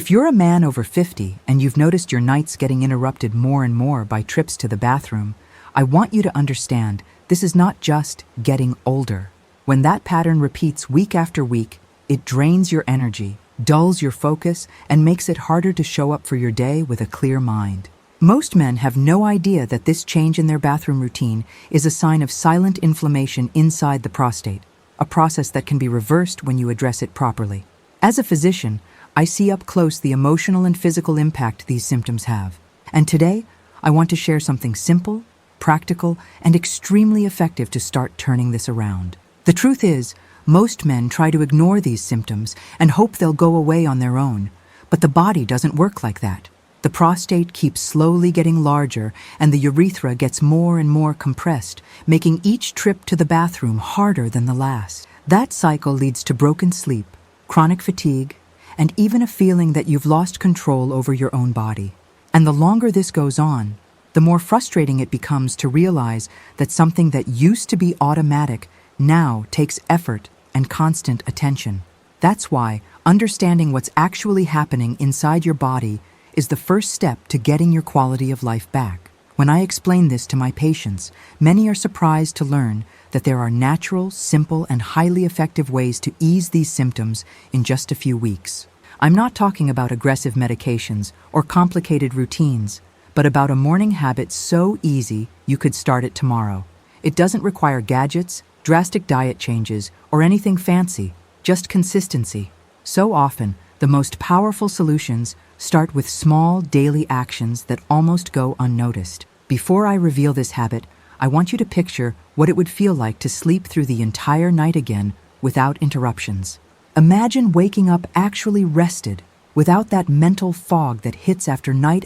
If you're a man over 50 and you've noticed your nights getting interrupted more and more by trips to the bathroom, I want you to understand this is not just getting older. When that pattern repeats week after week, it drains your energy, dulls your focus, and makes it harder to show up for your day with a clear mind. Most men have no idea that this change in their bathroom routine is a sign of silent inflammation inside the prostate, a process that can be reversed when you address it properly. As a physician, I see up close the emotional and physical impact these symptoms have. And today, I want to share something simple, practical, and extremely effective to start turning this around. The truth is, most men try to ignore these symptoms and hope they'll go away on their own. But the body doesn't work like that. The prostate keeps slowly getting larger and the urethra gets more and more compressed, making each trip to the bathroom harder than the last. That cycle leads to broken sleep, chronic fatigue, and even a feeling that you've lost control over your own body. And the longer this goes on, the more frustrating it becomes to realize that something that used to be automatic now takes effort and constant attention. That's why understanding what's actually happening inside your body is the first step to getting your quality of life back. When I explain this to my patients, many are surprised to learn that there are natural, simple, and highly effective ways to ease these symptoms in just a few weeks. I'm not talking about aggressive medications or complicated routines, but about a morning habit so easy you could start it tomorrow. It doesn't require gadgets, drastic diet changes, or anything fancy, just consistency. So often, the most powerful solutions start with small daily actions that almost go unnoticed. Before I reveal this habit, I want you to picture what it would feel like to sleep through the entire night again without interruptions. Imagine waking up actually rested, without that mental fog that hits after night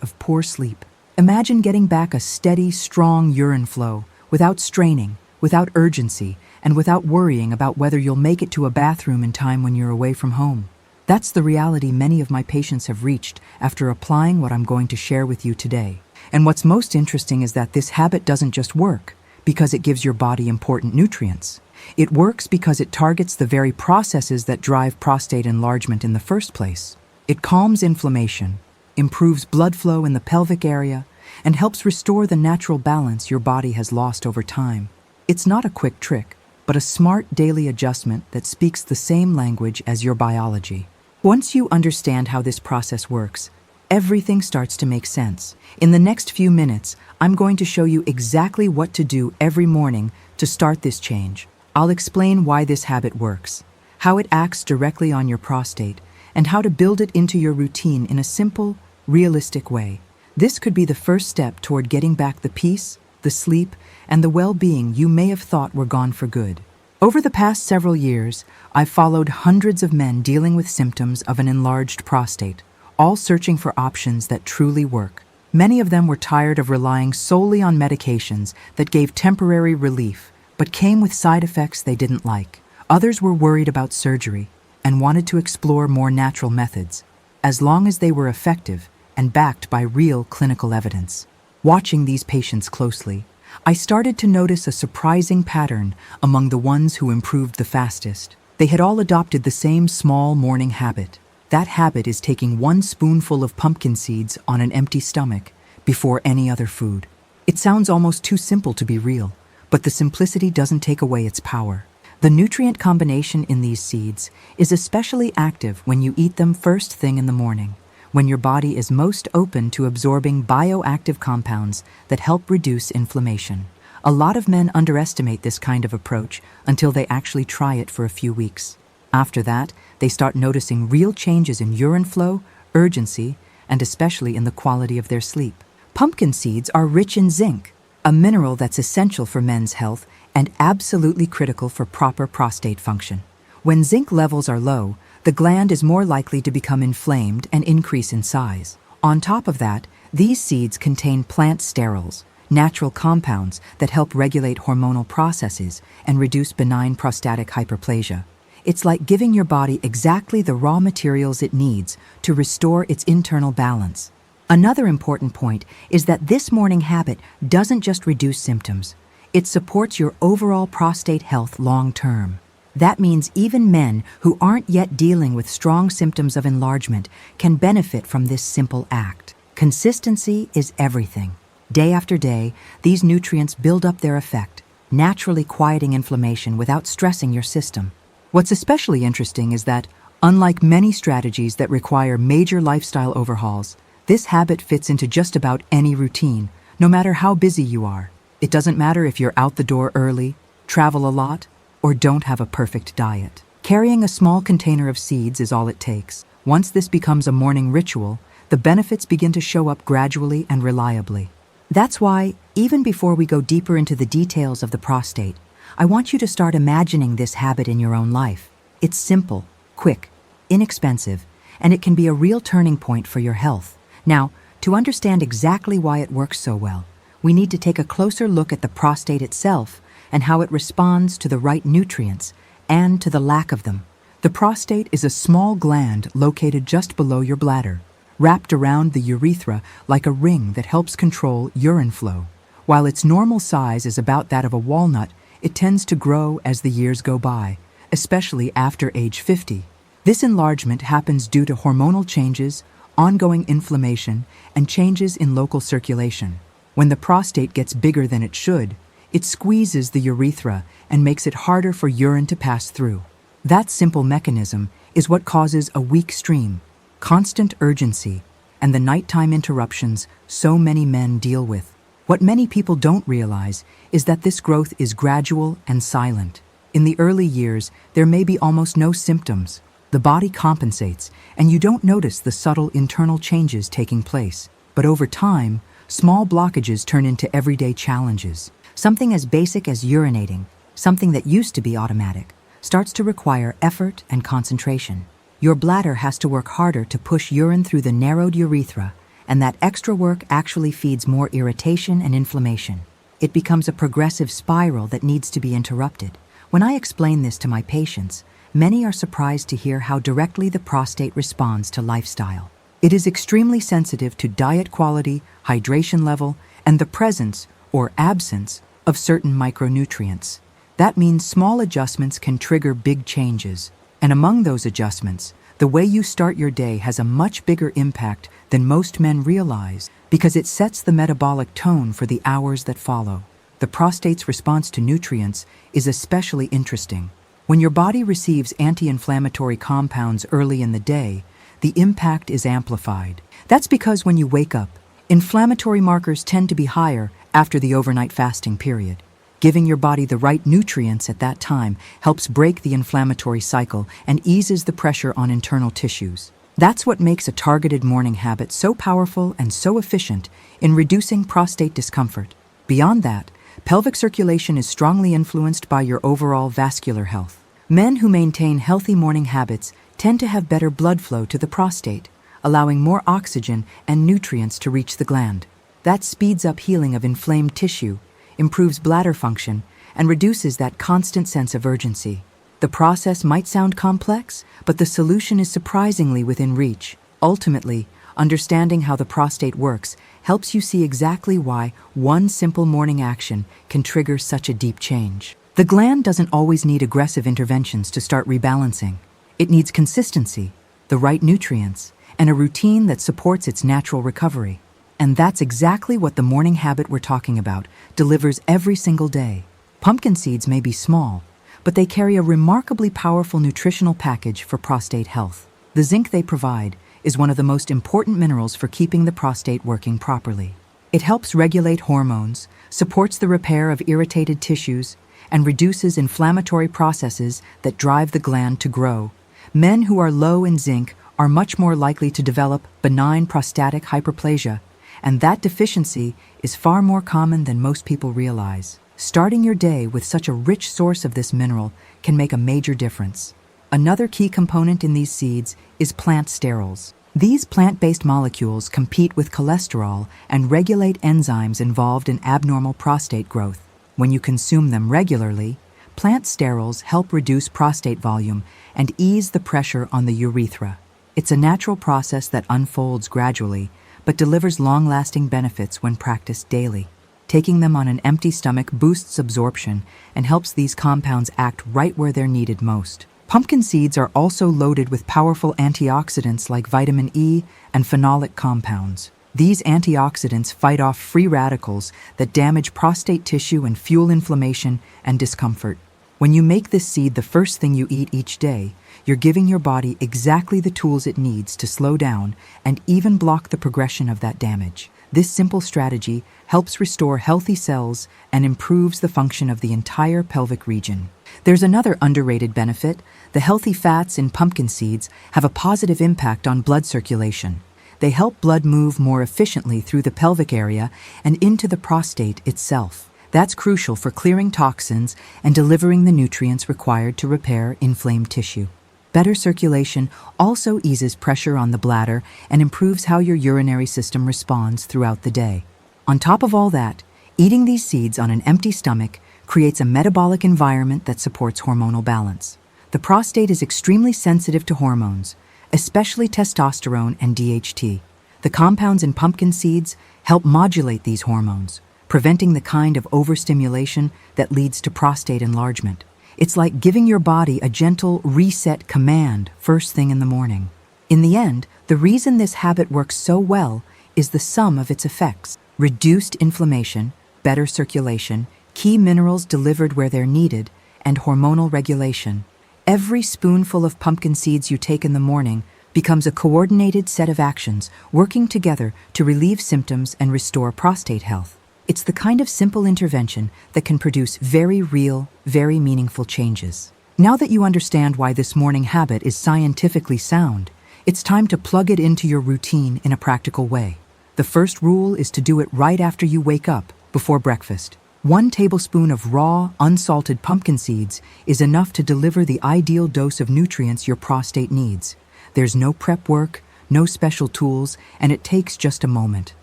of poor sleep. Imagine getting back a steady, strong urine flow, without straining, without urgency, and without worrying about whether you'll make it to a bathroom in time when you're away from home. That's the reality many of my patients have reached after applying what I'm going to share with you today. And what's most interesting is that this habit doesn't just work because it gives your body important nutrients. It works because it targets the very processes that drive prostate enlargement in the first place. It calms inflammation, improves blood flow in the pelvic area, and helps restore the natural balance your body has lost over time. It's not a quick trick, but a smart daily adjustment that speaks the same language as your biology. Once you understand how this process works, everything starts to make sense. In the next few minutes, I'm going to show you exactly what to do every morning to start this change. I'll explain why this habit works, how it acts directly on your prostate, and how to build it into your routine in a simple, realistic way. This could be the first step toward getting back the peace, the sleep, and the well-being you may have thought were gone for good. Over the past several years, I've followed hundreds of men dealing with symptoms of an enlarged prostate, all searching for options that truly work. Many of them were tired of relying solely on medications that gave temporary relief, but came with side effects they didn't like. Others were worried about surgery and wanted to explore more natural methods, as long as they were effective and backed by real clinical evidence. Watching these patients closely, I started to notice a surprising pattern among the ones who improved the fastest. They had all adopted the same small morning habit. That habit is taking 1 spoonful of pumpkin seeds on an empty stomach before any other food. It sounds almost too simple to be real, but the simplicity doesn't take away its power. The nutrient combination in these seeds is especially active when you eat them first thing in the morning, when your body is most open to absorbing bioactive compounds that help reduce inflammation. A lot of men underestimate this kind of approach until they actually try it for a few weeks. After that, they start noticing real changes in urine flow, urgency, and especially in the quality of their sleep. Pumpkin seeds are rich in zinc, a mineral that's essential for men's health and absolutely critical for proper prostate function. When zinc levels are low, the gland is more likely to become inflamed and increase in size. On top of that, these seeds contain plant sterols, natural compounds that help regulate hormonal processes and reduce benign prostatic hyperplasia. It's like giving your body exactly the raw materials it needs to restore its internal balance. Another important point is that this morning habit doesn't just reduce symptoms, it supports your overall prostate health long term. That means even men who aren't yet dealing with strong symptoms of enlargement can benefit from this simple act. Consistency is everything. Day after day, these nutrients build up their effect, naturally quieting inflammation without stressing your system. What's especially interesting is that, unlike many strategies that require major lifestyle overhauls, this habit fits into just about any routine, no matter how busy you are. It doesn't matter if you're out the door early, travel a lot, or don't have a perfect diet. Carrying a small container of seeds is all it takes. Once this becomes a morning ritual, the benefits begin to show up gradually and reliably. That's why, even before we go deeper into the details of the prostate, I want you to start imagining this habit in your own life. It's simple, quick, inexpensive, and it can be a real turning point for your health. Now, to understand exactly why it works so well, we need to take a closer look at the prostate itself and how it responds to the right nutrients and to the lack of them. The prostate is a small gland located just below your bladder, wrapped around the urethra like a ring that helps control urine flow. While its normal size is about that of a walnut, it tends to grow as the years go by, especially after age 50. This enlargement happens due to hormonal changes, ongoing inflammation, and changes in local circulation. When the prostate gets bigger than it should, it squeezes the urethra and makes it harder for urine to pass through. That simple mechanism is what causes a weak stream, constant urgency, and the nighttime interruptions so many men deal with. What many people don't realize is that this growth is gradual and silent. In the early years, there may be almost no symptoms. The body compensates, and you don't notice the subtle internal changes taking place. But over time, small blockages turn into everyday challenges. Something as basic as urinating, something that used to be automatic, starts to require effort and concentration. Your bladder has to work harder to push urine through the narrowed urethra, and that extra work actually feeds more irritation and inflammation. It becomes a progressive spiral that needs to be interrupted. When I explain this to my patients, many are surprised to hear how directly the prostate responds to lifestyle. It is extremely sensitive to diet quality, hydration level, and the presence or absence of certain micronutrients. That means small adjustments can trigger big changes. And among those adjustments, the way you start your day has a much bigger impact than most men realize because it sets the metabolic tone for the hours that follow. The prostate's response to nutrients is especially interesting. When your body receives anti-inflammatory compounds early in the day, the impact is amplified. That's because when you wake up, inflammatory markers tend to be higher after the overnight fasting period. Giving your body the right nutrients at that time helps break the inflammatory cycle and eases the pressure on internal tissues. That's what makes a targeted morning habit so powerful and so efficient in reducing prostate discomfort. Beyond that, pelvic circulation is strongly influenced by your overall vascular health. Men who maintain healthy morning habits tend to have better blood flow to the prostate, allowing more oxygen and nutrients to reach the gland. That speeds up healing of inflamed tissue, improves bladder function, and reduces that constant sense of urgency. The process might sound complex, but the solution is surprisingly within reach. Ultimately, understanding how the prostate works helps you see exactly why one simple morning action can trigger such a deep change. The gland doesn't always need aggressive interventions to start rebalancing. It needs consistency, the right nutrients, and a routine that supports its natural recovery. And that's exactly what the morning habit we're talking about delivers every single day. Pumpkin seeds may be small, but they carry a remarkably powerful nutritional package for prostate health. The zinc they provide is one of the most important minerals for keeping the prostate working properly. It helps regulate hormones, supports the repair of irritated tissues, and reduces inflammatory processes that drive the gland to grow. Men who are low in zinc are much more likely to develop benign prostatic hyperplasia, and that deficiency is far more common than most people realize. Starting your day with such a rich source of this mineral can make a major difference. Another key component in these seeds is plant sterols. These plant-based molecules compete with cholesterol and regulate enzymes involved in abnormal prostate growth. When you consume them regularly, plant sterols help reduce prostate volume and ease the pressure on the urethra. It's a natural process that unfolds gradually, but delivers long-lasting benefits when practiced daily. Taking them on an empty stomach boosts absorption and helps these compounds act right where they're needed most. Pumpkin seeds are also loaded with powerful antioxidants like vitamin E and phenolic compounds. These antioxidants fight off free radicals that damage prostate tissue and fuel inflammation and discomfort. When you make this seed the first thing you eat each day, you're giving your body exactly the tools it needs to slow down and even block the progression of that damage. This simple strategy helps restore healthy cells and improves the function of the entire pelvic region. There's another underrated benefit. The healthy fats in pumpkin seeds have a positive impact on blood circulation. They help blood move more efficiently through the pelvic area and into the prostate itself. That's crucial for clearing toxins and delivering the nutrients required to repair inflamed tissue. Better circulation also eases pressure on the bladder and improves how your urinary system responds throughout the day. On top of all that, eating these seeds on an empty stomach creates a metabolic environment that supports hormonal balance. The prostate is extremely sensitive to hormones, especially testosterone and DHT. The compounds in pumpkin seeds help modulate these hormones, preventing the kind of overstimulation that leads to prostate enlargement. It's like giving your body a gentle reset command first thing in the morning. In the end, the reason this habit works so well is the sum of its effects: reduced inflammation, better circulation, key minerals delivered where they're needed, and hormonal regulation. Every spoonful of pumpkin seeds you take in the morning becomes a coordinated set of actions working together to relieve symptoms and restore prostate health. It's the kind of simple intervention that can produce very real, very meaningful changes. Now that you understand why this morning habit is scientifically sound, it's time to plug it into your routine in a practical way. The first rule is to do it right after you wake up, before breakfast. 1 tablespoon of raw, unsalted pumpkin seeds is enough to deliver the ideal dose of nutrients your prostate needs. There's no prep work, no special tools, and it takes just a moment.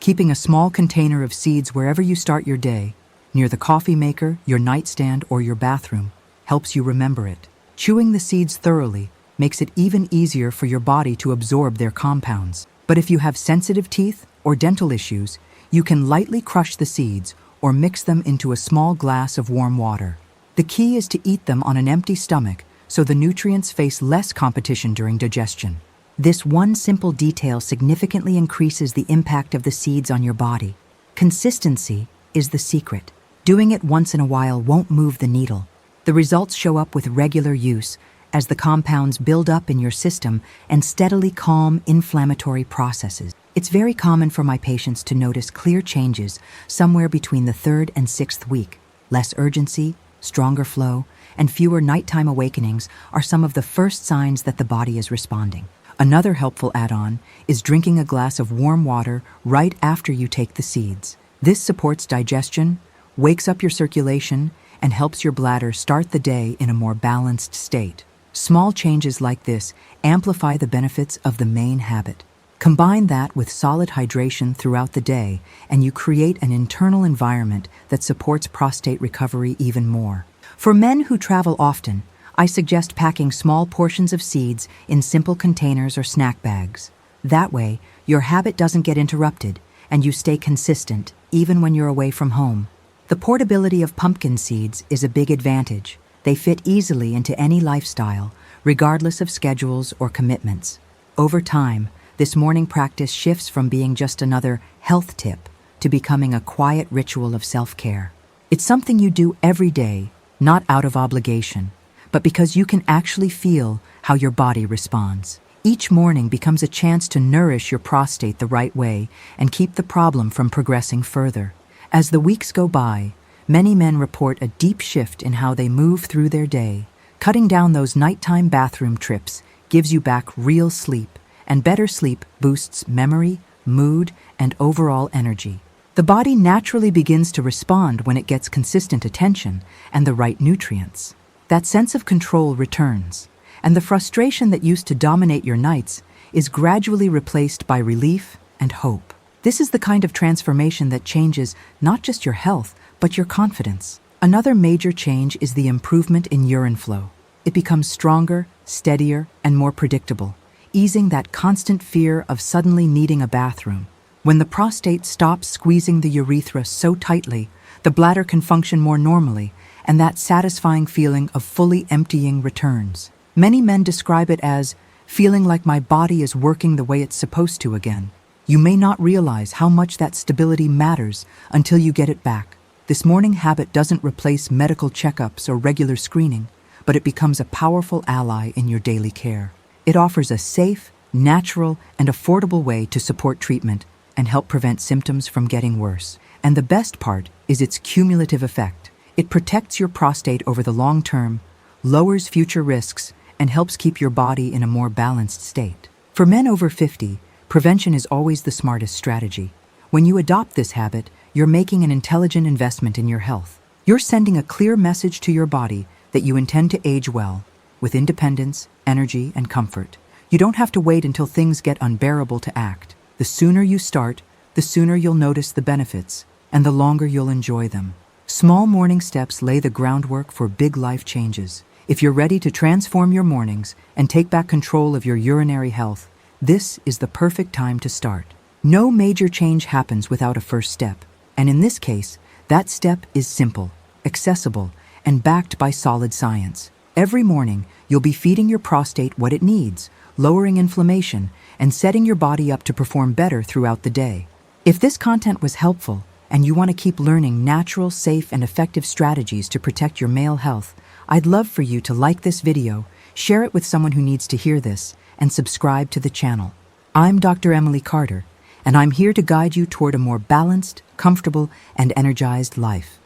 Keeping a small container of seeds wherever you start your day, near the coffee maker, your nightstand, or your bathroom, helps you remember it. Chewing the seeds thoroughly makes it even easier for your body to absorb their compounds. But if you have sensitive teeth or dental issues, you can lightly crush the seeds or mix them into a small glass of warm water. The key is to eat them on an empty stomach so the nutrients face less competition during digestion. This one simple detail significantly increases the impact of the seeds on your body. Consistency is the secret. Doing it once in a while won't move the needle. The results show up with regular use as the compounds build up in your system and steadily calm inflammatory processes. It's very common for my patients to notice clear changes somewhere between the 3rd and 6th week. Less urgency, stronger flow, and fewer nighttime awakenings are some of the first signs that the body is responding. Another helpful add-on is drinking a glass of warm water right after you take the seeds. This supports digestion, wakes up your circulation, and helps your bladder start the day in a more balanced state. Small changes like this amplify the benefits of the main habit. Combine that with solid hydration throughout the day, and you create an internal environment that supports prostate recovery even more. For men who travel often, I suggest packing small portions of seeds in simple containers or snack bags. That way, your habit doesn't get interrupted, and you stay consistent even when you're away from home. The portability of pumpkin seeds is a big advantage. They fit easily into any lifestyle, regardless of schedules or commitments. Over time, this morning practice shifts from being just another health tip to becoming a quiet ritual of self-care. It's something you do every day, not out of obligation, but because you can actually feel how your body responds. Each morning becomes a chance to nourish your prostate the right way and keep the problem from progressing further. As the weeks go by, many men report a deep shift in how they move through their day. Cutting down those nighttime bathroom trips gives you back real sleep, and better sleep boosts memory, mood, and overall energy. The body naturally begins to respond when it gets consistent attention and the right nutrients. That sense of control returns, and the frustration that used to dominate your nights is gradually replaced by relief and hope. This is the kind of transformation that changes not just your health, but your confidence. Another major change is the improvement in urine flow. It becomes stronger, steadier, and more predictable, easing that constant fear of suddenly needing a bathroom. When the prostate stops squeezing the urethra so tightly, the bladder can function more normally, and that satisfying feeling of fully emptying returns. Many men describe it as feeling like my body is working the way it's supposed to again. You may not realize how much that stability matters until you get it back. This morning habit doesn't replace medical checkups or regular screening, but it becomes a powerful ally in your daily care. It offers a safe, natural, and affordable way to support treatment and help prevent symptoms from getting worse. And the best part is its cumulative effect. It protects your prostate over the long term, lowers future risks, and helps keep your body in a more balanced state. For men over 50, prevention is always the smartest strategy. When you adopt this habit, you're making an intelligent investment in your health. You're sending a clear message to your body that you intend to age well, with independence, energy, and comfort. You don't have to wait until things get unbearable to act. The sooner you start, the sooner you'll notice the benefits, and the longer you'll enjoy them. Small morning steps lay the groundwork for big life changes. If you're ready to transform your mornings and take back control of your urinary health, this is the perfect time to start. No major change happens without a first step, and in this case, that step is simple, accessible, and backed by solid science. Every morning, you'll be feeding your prostate what it needs, lowering inflammation, and setting your body up to perform better throughout the day. If this content was helpful, and you want to keep learning natural, safe, and effective strategies to protect your male health, I'd love for you to like this video, share it with someone who needs to hear this, and subscribe to the channel. I'm Dr. Emily Carter, and I'm here to guide you toward a more balanced, comfortable, and energized life.